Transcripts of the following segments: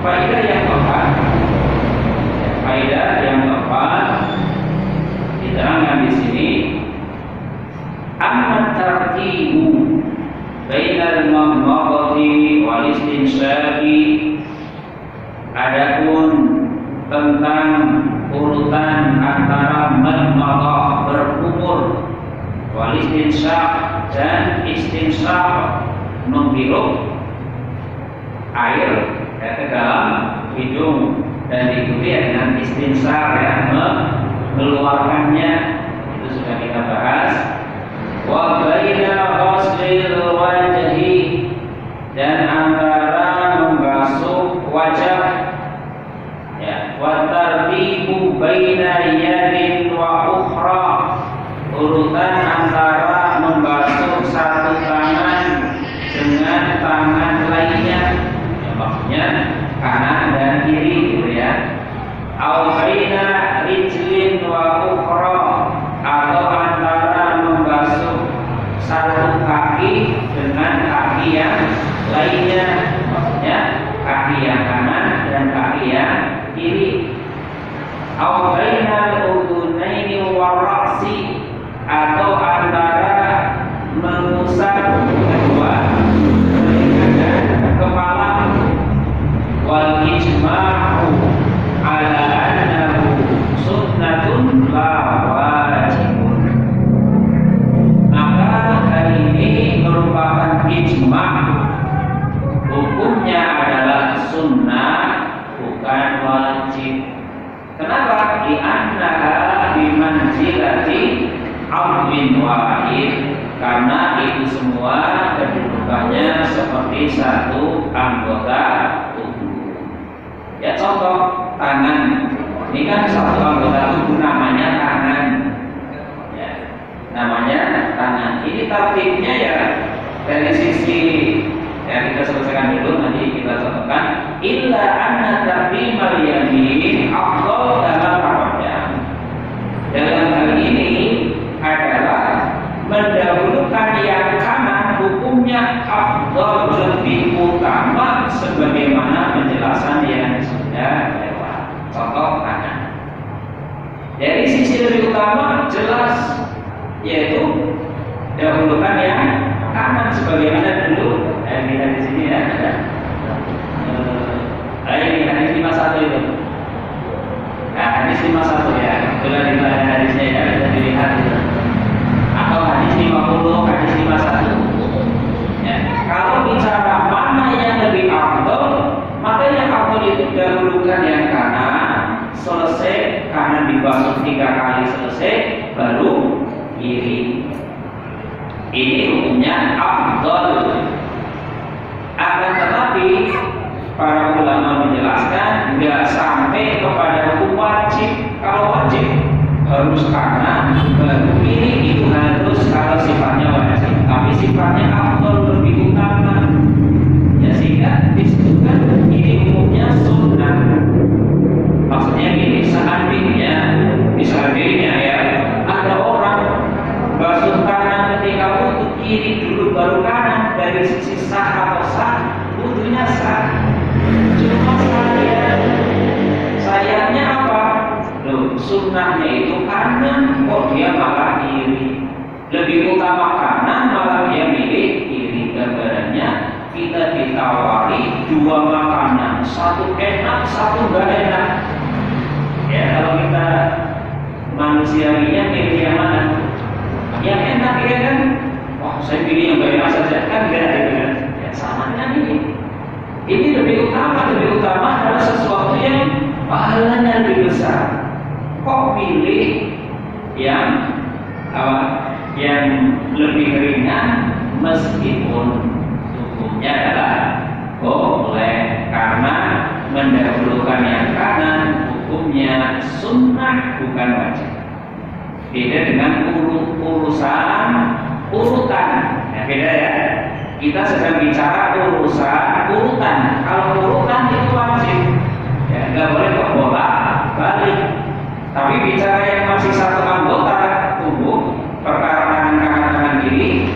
faedah yang keempat, faedah yang keempat diterangkan di sini, amma tartibu bainal madmadati wal istinsyaqi, adapun tentang urutan antara madmadah berkumur wal istinsyaq dan istinsyaq menghirup air ke dalam hidung dan diikuti dengan istinsar yang mengeluarkannya, itu sudah kita bahas. Wa baina ghaslil wajhi, dan antara membasuh wajah, ya, wa tartibu baina yadin wa ukhra, urutan antara membasuh satu tangan dengan tangan lainnya, ya, maksudnya kanan dan kiri gitu ya. Au baina rijlin wa ukhra, atau antara membasuh satu kaki dengan kaki yang lainnya, maksudnya kaki yang kanan dan kaki yang kiri. Au baina udunaini wa ra'si, atau antara mengusap kedua telinga dan kepala. Wal ijma'u ala annahu sunnatun la wajibun, maka hal ini merupakan ijma', hukumnya adalah sunnah bukan wajib. Kenapa? Di annaha bimanzilati abdin wahid, karena itu semua kedudukannya seperti satu anggota tubuh. Ya, contoh tangan, ini kan satu anggota tubuh, namanya tangan, ya, namanya tangan. Ini tartibnya ya dari sisi, ya, kita selesaikan dulu, nanti kita contohkan. Illa anna tartimal yamin afdal dalam rapatnya. Dalam hal ini adalah mendahulukan yang kanan, hukumnya afdal, lebih utama, sebagaimana penjelasan yang sudah lewat. Contoh kanan, dari sisi lebih utama jelas, yaitu dahulukan yang kanan, sebagaimana dulu kita di sini ya ada ini hadis 51 itu. Nah, hadis 51 ya, kebetulan di mana hadisnya ya, bisa dilihat itu. Atau hadis 50, hadis 51. Ya, kalau bicara mana yang lebih afdal, maka yang afdal itu dahulukan yang kanan, selesai kanan dibasuh 3 kali selesai, baru kiri. Ini hukumnya afdal. Akan tetapi para ulama menjelaskan nggak sampai kepada hukum wajib. Kalau wajib harus kanan baru kiri, itu harus kalau sifatnya wajib, tapi sifatnya afdal, lebih utama, ya, sehingga disebutkan ini hukumnya sunnah. Maksudnya gini, seandainya ya ada orang basuh kanan ketika wudu, kiri dulu baru kanan, dari sisi sah atau sah, wudunya sah. Cuma sayangnya apa? Loh, sunnahnya itu kanan, kok dia malah kiri. Lebih utama kanan, malah dia milih kiri. Gambarannya kita ditawari 2 makanan, satu enak, satu gak enak. Ya, kalau kita manusiawinya pilih yang mana? Yang enak ya kan? Wah, saya pilih yang gak enak saja, kan gak ada kan? Ya, sama dengan ini. Ini lebih utama adalah sesuatu yang pahalanya lebih besar. Kok pilih yang lebih ringan, meskipun hukumnya adalah boleh, karena mendahulukan yang kanan hukumnya sunnah bukan wajib. Beda dengan urutan, ya, beda ya. Kita sedang bicara urutan. Kalau urutan itu wajib, ya, nggak boleh bolak-balik. Tapi bicara yang masih satu anggota tubuh, perkara tangan kanan tangan kiri,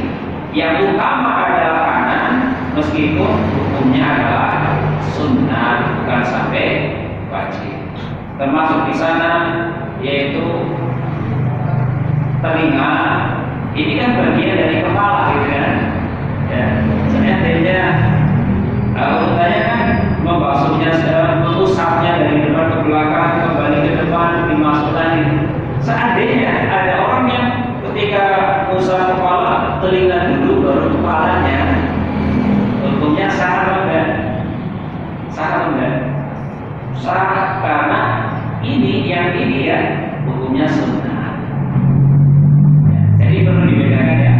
yang utama adalah kanan, meskipun hukumnya adalah sunnah bukan wajib. Termasuk di sana yaitu telinga. Ini kan bagian dari kepala, gitu kan? Ya, seandainya urutannya kan membasuhnya, mengusapnya dari depan ke belakang, kembali ke depan, dimasukkan. Seandainya ada orang yang ketika usap kepala, telinga dulu baru kepalanya, hukumnya sah atau enggak? Sah atau enggak? Sah, karena ini yang ini ya hukumnya sunnah. Jadi perlu dibedakan ya.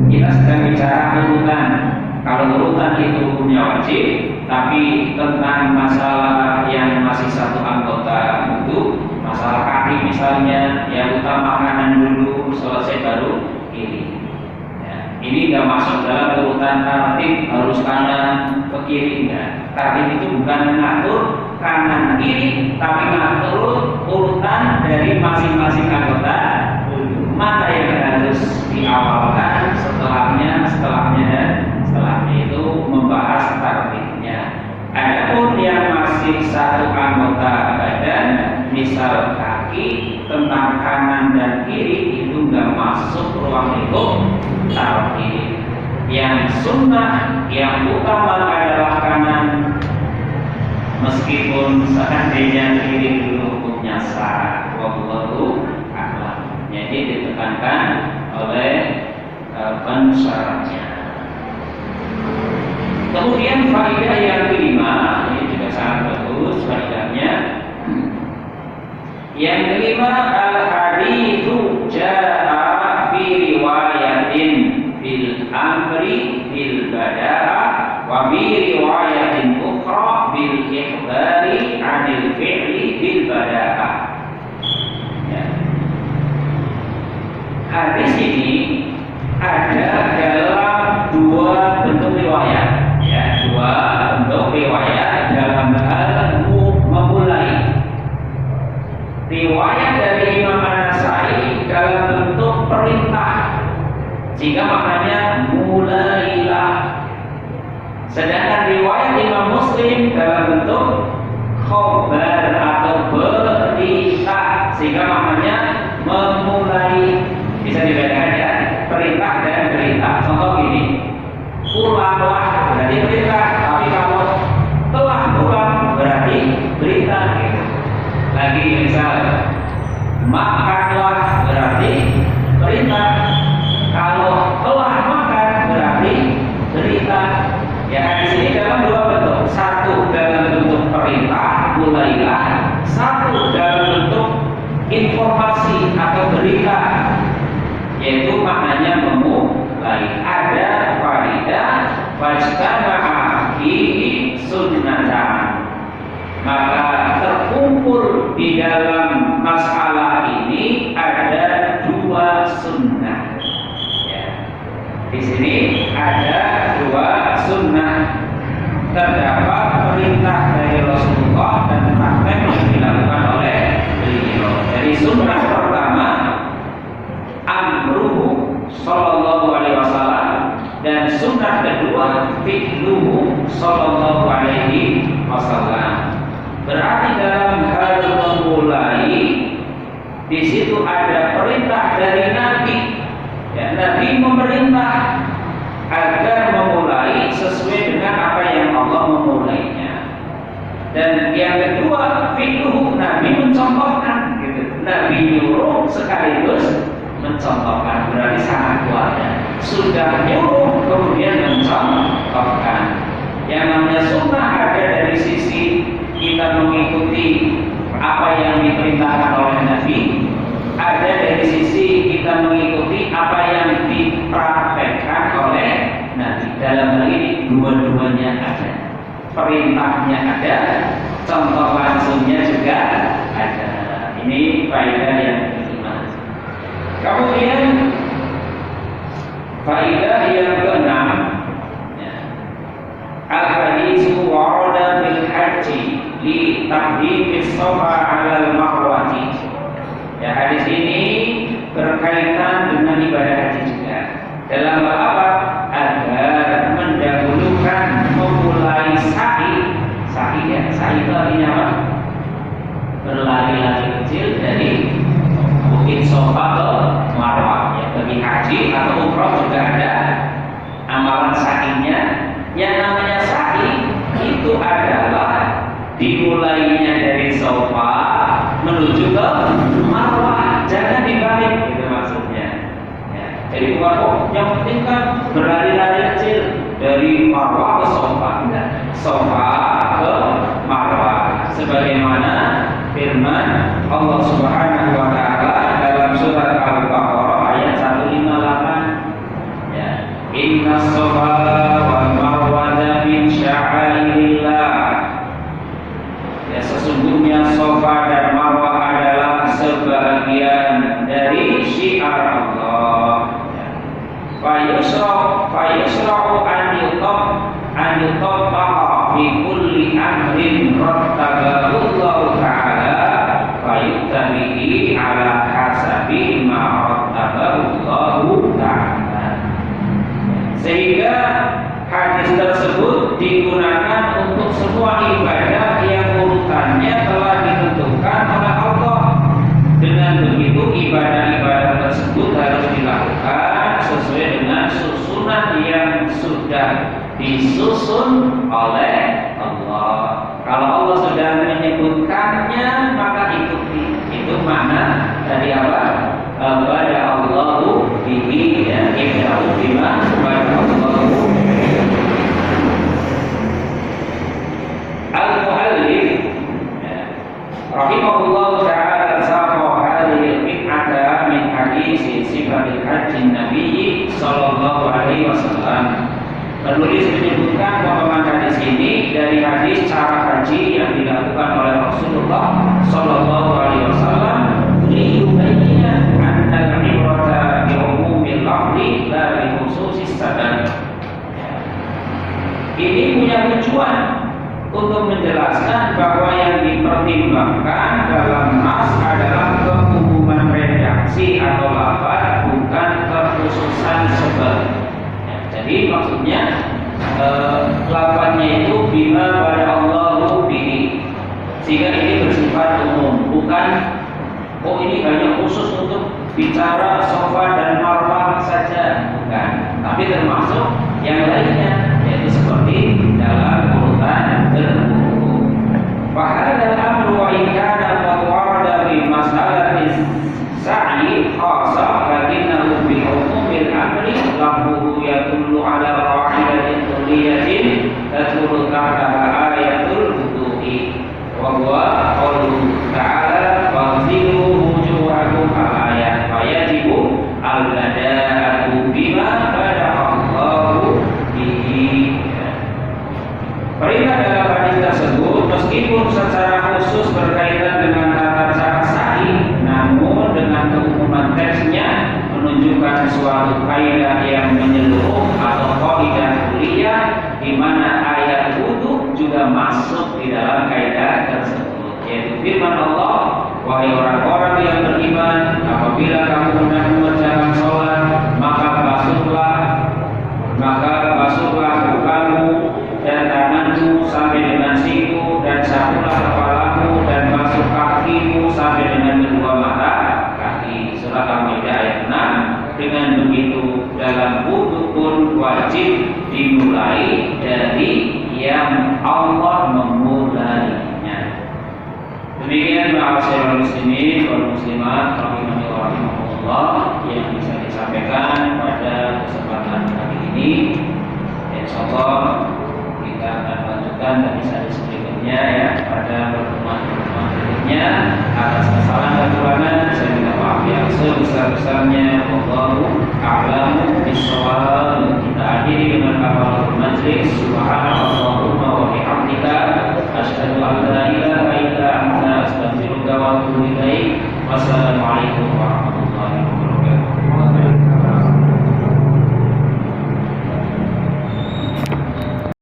Kita sedang bicara urutan. Kalau urutan itu hukumnya wajib, tapi tentang masalah yang masih satu anggota itu, masalah kaki misalnya, yang utama kanan dulu, selesai baru kiri. Ya, ini nggak masuk dalam urutan tartib harus kanan ke kiri, enggak. Tartib itu bukan mengatur kanan kiri, tapi mengatur urutan dari masing-masing anggota. Mana yang harus diawalkan, setelahnya, dan setelahnya itu membahas tartibnya. Adapun yang masih satu anggota badan, misal kaki, tentang kanan dan kiri itu nggak masuk ruang lingkup tartib. Yang sunnah, yang utama adalah kanan, meskipun seandainya kiri dulu hukumnya sah. Wallahu a'lam. Jadi ditekankan oleh pensyaratnya. Kemudian faedah yang kelima, ini juga sangat bagus faedahnya. Yang kelima, al-haditsu jaa fi riwayatin bil amri bil bada'a wa fi riwayatin ukhra bil ikhbari 'anil fi'li bil bada'a. Hadis ini ada dalam dua bentuk riwayat, ya, dua bentuk riwayat dalam hal memulai. Riwayat dari Imam An-Nasai dalam bentuk perintah, sehingga maknanya mulailah. Sedangkan riwayat Imam Muslim dalam bentuk khobar atau berita, sehingga maknanya memulai. Bisa dibedakan ya, perintah dan berita. Contoh gini, pulanglah berarti perintah, tapi kalau telah pulang berarti berita. Gitu. Lagi misal, makanlah berarti perintah, kalau telah makan berarti berita. Ya, di sini dalam dua bentuk, satu dalam bentuk perintah, mulailah, satu dalam bentuk informasi atau berita, yaitu maknanya memulai. Ada faidah fajtama'a fihi sunnatan, maka terkumpul di dalam masalah ini ada dua sunnah. Ya. Di sini ada dua sunnah. Terdapat perintah dari Rasulullah dan praktek yang dilakukan oleh beliau. Jadi sunnah pertama amruhu sallallahu alaihi wasallam, dan sunnah kedua fi'luhu sallallahu alaihi wasallam. Berarti dalam hal memulai di situ ada perintah dari Nabi. Ya, Nabi memerintah agar memulai sesuai dengan apa yang Allah memulainya. Dan yang kedua fi'luhu, Nabi mencontohkan, gitu. Nabi nyuruh sekaligus mencontohkan, berarti sangat kuat ya. Sudah nyuruh kemudian mencontohkan. Yang namanya sunnah ada dari sisi kita mengikuti apa yang diperintahkan oleh Nabi, ada dari sisi kita mengikuti apa yang dipraktekkan oleh Nabi. Dalam hal ini dua-duanya ada, perintahnya ada, contoh langsungnya juga ada. Ini faedah yang kemudian faedah yang keenam, al-haditsu warada fil haji li taqdimis safa 'ala al-marwati. Ya, hadis ini berkaitan dengan ibadah haji juga. Dalam hal apa? Agar mendahulukan memulai sa'i. Sa'i ya, sa'i itu artinya apa? berlari-lari kecil dari Bukit Sofa ke Marwah. Ya, bagi haji atau umroh juga ada amalan sa'inya. Yang namanya sa'i itu adalah dimulainya dari Sofa menuju ke Marwah, jangan dibalik, itu maksudnya. Ya, jadi bukan yang penting kan berlari-lari kecil dari Marwah ke Sofa, Sofa ke Marwah, sebagaimana firman Allah Subhanahu wa taala dalam surat Al-Baqarah ayat 158. Ya, inna Sofa wal Marwata min sya'airillah. Ya, sesungguhnya Sofa dan Marwah adalah sebagian dari syiar Allah. Fayusra'u an yutabaqa fi kulli amrin rattabahu Allah ta'ala fayuttabihi ala hasabi ma rattabahu Allah ta'ala. Sehingga hadis tersebut digunakan untuk semua ibadah yang urutannya telah ditentukan oleh Allah. Dengan begitu ibadah-ibadah tersebut harus dilakukan sesuai dengan susunan yang sudah disusun oleh Allah. Kalau Allah sudah menyebutkannya maka ikuti. Itu makna dari apa? Pada Allahu bihi, ya, ibda'u bima pada Allahu. Al-Muallif rahimahullah ta'ala saqa hadhihi al-bid'ata min hadis sifatil hajjin Nabi sallallahu alaihi wasallam. Penulis menyebutkan bahwa hadis ini dari hadis cara haji yang dilakukan oleh Rasulullah sallallahu alaihi wasallam liyubayyana anna al-ibrata bi umumil lafzi la bi khususis sabab. Ini punya tujuan untuk menjelaskan bahwa yang dipertimbangkan dalam nas adalah keumuman redaksi atau lafaz, bukan kekhususan sebab. Ya, jadi maksudnya lafaznya itu bima pada Allahu bihi, sehingga ini bersifat umum, bukan ini hanya khusus untuk bicara Sofa dan Marwah saja, bukan, tapi termasuk yang lainnya, yaitu seperti dalam urutan berwudu. Fahadal amru wa in kana qad warada bi mas'alati sa'i khassa lakinnahu bi umumil amri lahu yadullu ala ra'idatin kulliyatin tadullu ta'ala ayatul wudu'i wa huwa qauluhu ta'ala fagsilu wujuhakum al-ayat fayajibu al-bada'atu bima bada'allahu bihi. Perintah dalam hadis tersebut meskipun secara khusus berkaitan dengan tata cara sa'i, namun dengan keumuman teksnya menunjukkan suatu kaidah yang menyeluruh atau kaidah kuliah, di mana ayat wudu juga masuk di dalam kaidah tersebut, yaitu firman Allah, wahai orang-orang yang beriman, apabila kamu hendak mengerjakan sholat maka basuhlah mukamu dan tanganmu sampai dengan siku, dan sapulah kepalamu, dan basuh kakimu sampai dengan kedua mata kaki. Surat Al-Maidah ayat 6. Dengan begitu dalam wudu pun wajib dimulai dari yang Allah memulainya. Demikian ma'asyiral muslimin wal muslimat rahimani wa rahimakumullah yang bisa disampaikan pada kesempatan kali ini. Insyaallah kita akan lanjutkan dari berikutnya, ya, pada pertemuan berikutnya. Atas kesalahan dan kekurangan saya minta maaf yang sebesar-besarnya. Wallahu a'lamu bishawab. Kita akhiri dengan kafaratul majlis. Subhanallahumma wa bihamdika asyhadu an la ilaha illa anta astaghfiruka wa atubu ilaik. Wassalamualaikum warahmatullahi wabarakatuh.